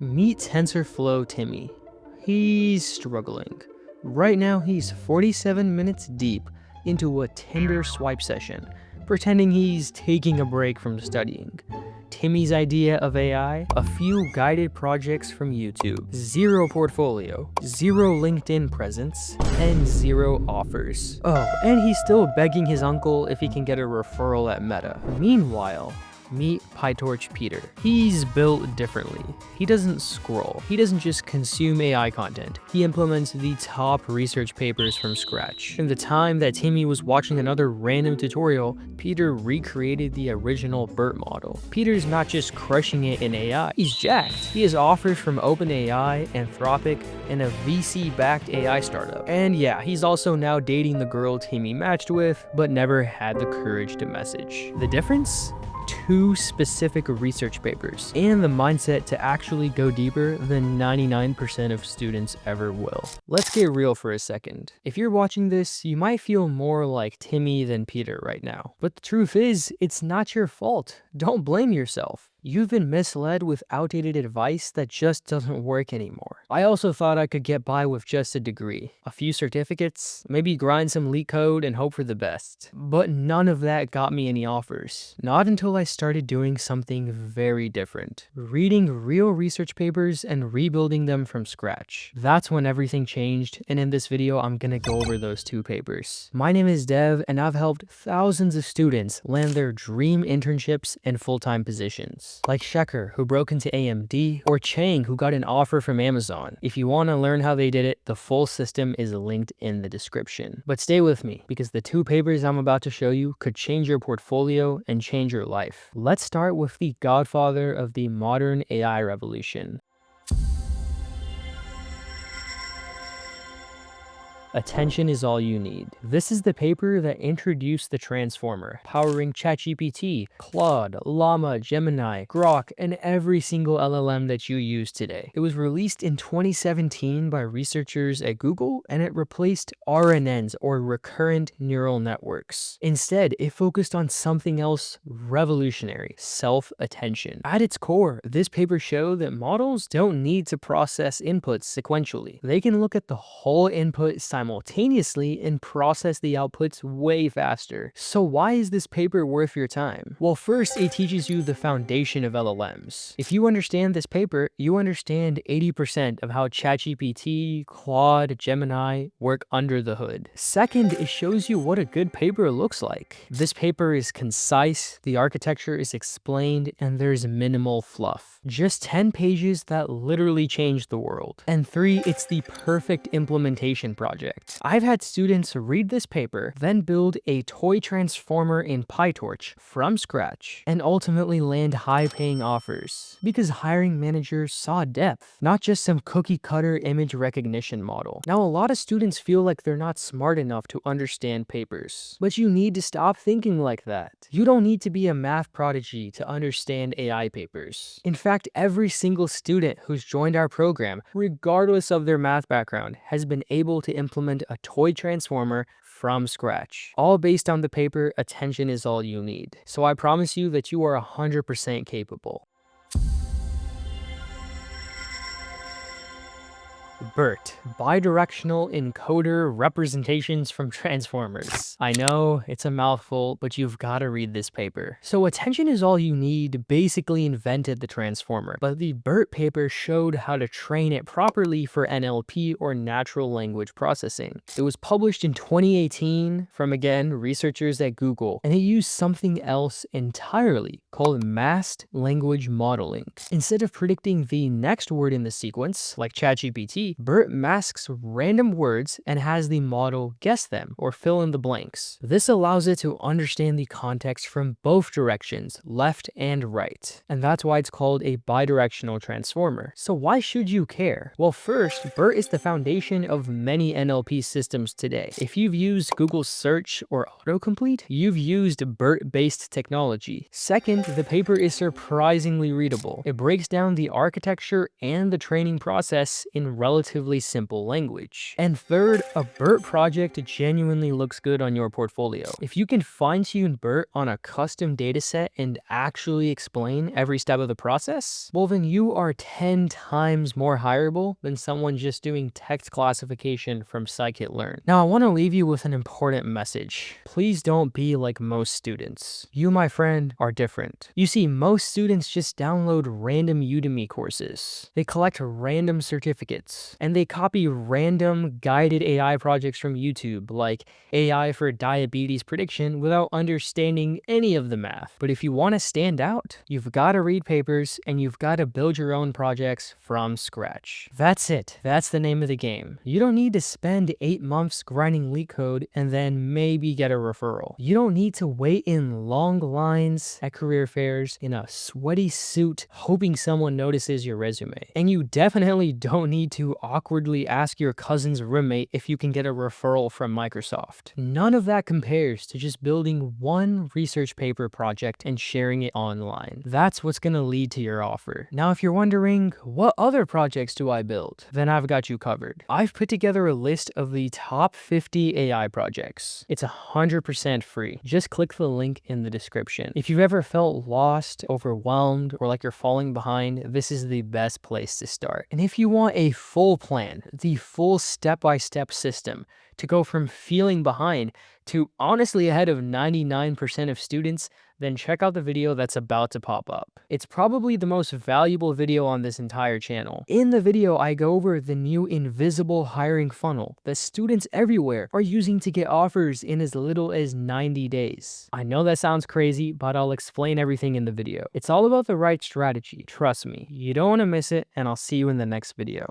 Meet TensorFlow Timmy. He's struggling. Right now, he's 47 minutes deep into a Tinder swipe session, pretending he's taking a break from studying. Timmy's idea of AI? A few guided projects from YouTube, zero portfolio, zero LinkedIn presence, and zero offers. Oh, and he's still begging his uncle if he can get a referral at Meta. Meanwhile, meet PyTorch Peter. He's built differently. He doesn't scroll. He doesn't just consume AI content. He implements the top research papers from scratch. In the time that Timmy was watching another random tutorial, Peter recreated the original BERT model. Peter's not just crushing it in AI, he's jacked. He has offers from OpenAI, Anthropic, and a VC-backed AI startup. And yeah, he's also now dating the girl Timmy matched with, but never had the courage to message. The difference? Two specific research papers, and the mindset to actually go deeper than 99% of students ever will. Let's get real for a second. If you're watching this, you might feel more like Timmy than Peter right now. But the truth is, it's not your fault. Don't blame yourself. You've been misled with outdated advice that just doesn't work anymore. I also thought I could get by with just a degree, a few certificates, maybe grind some leak code and hope for the best. But none of that got me any offers. Not until I started doing something very different. Reading real research papers and rebuilding them from scratch. That's when everything changed, and in this video I'm gonna go over those two papers. My name is Dev, and I've helped thousands of students land their dream internships and full-time positions. Like Shekhar, who broke into AMD, or Chang, who got an offer from Amazon. If you want to learn how they did it, the full system is linked in the description. But stay with me, because the two papers I'm about to show you could change your portfolio and change your life. Let's start with the godfather of the modern AI revolution. Attention is all you need. This is the paper that introduced the transformer, powering ChatGPT, Claude, Llama, Gemini, Grok, and every single LLM that you use today. It was released in 2017 by researchers at Google, and it replaced RNNs, or recurrent neural networks. Instead, it focused on something else revolutionary: self-attention. At its core, this paper showed that models don't need to process inputs sequentially. They can look at the whole input simultaneously and process the outputs way faster. So why is this paper worth your time? Well, first, it teaches you the foundation of LLMs. If you understand this paper, you understand 80% of how ChatGPT, Claude, Gemini work under the hood. Second, it shows you what a good paper looks like. This paper is concise, the architecture is explained, and there's minimal fluff. Just 10 pages that literally changed the world. And 3, it's the perfect implementation project. I've had students read this paper, then build a toy transformer in PyTorch from scratch, and ultimately land high-paying offers, because hiring managers saw depth, not just some cookie-cutter image recognition model. Now, a lot of students feel like they're not smart enough to understand papers, but you need to stop thinking like that. You don't need to be a math prodigy to understand AI papers. In fact, every single student who's joined our program, regardless of their math background, has been able to implement a toy transformer from scratch, all based on the paper Attention is All You Need. So I promise you that you are 100% capable. BERT, bidirectional encoder representations from transformers. I know, it's a mouthful, but you've got to read this paper. So Attention is All You Need basically invented the transformer, but the BERT paper showed how to train it properly for NLP, or natural language processing. It was published in 2018 from, again, researchers at Google, and it used something else entirely called masked language modeling. Instead of predicting the next word in the sequence, like ChatGPT, BERT masks random words and has the model guess them, or fill in the blanks. This allows it to understand the context from both directions, left and right. And that's why it's called a bidirectional transformer. So why should you care? Well, first, BERT is the foundation of many NLP systems today. If you've used Google Search or autocomplete, you've used BERT-based technology. Second, the paper is surprisingly readable. It breaks down the architecture and the training process in relatively relatively simple language. And third, a BERT project genuinely looks good on your portfolio. If you can fine-tune BERT on a custom dataset and actually explain every step of the process, well then you are 10 times more hireable than someone just doing text classification from scikit-learn. Now I want to leave you with an important message. Please don't be like most students. You, my friend, are different. You see, most students just download random Udemy courses. They collect random certificates, and they copy random guided AI projects from YouTube, like AI for diabetes prediction, without understanding any of the math. But if you want to stand out, you've got to read papers and you've got to build your own projects from scratch. That's it. That's the name of the game. You don't need to spend 8 months grinding LeetCode and then maybe get a referral. You don't need to wait in long lines at career fairs in a sweaty suit hoping someone notices your resume. And you definitely don't need to awkwardly ask your cousin's roommate if you can get a referral from Microsoft. None of that compares to just building one research paper project and sharing it online. That's what's going to lead to your offer. Now, if you're wondering, what other projects do I build? Then I've got you covered. I've put together a list of the top 50 AI projects. It's 100% free. Just click the link in the description. If you've ever felt lost, overwhelmed, or like you're falling behind, this is the best place to start. And if you want a full plan, the full step-by-step system to go from feeling behind to honestly ahead of 99% of students, then check out the video that's about to pop up. It's probably the most valuable video on this entire channel. In the video, I go over the new invisible hiring funnel that students everywhere are using to get offers in as little as 90 days. I know that sounds crazy, but I'll explain everything in the video. It's all about the right strategy. Trust me, you don't want to miss it, and I'll see you in the next video.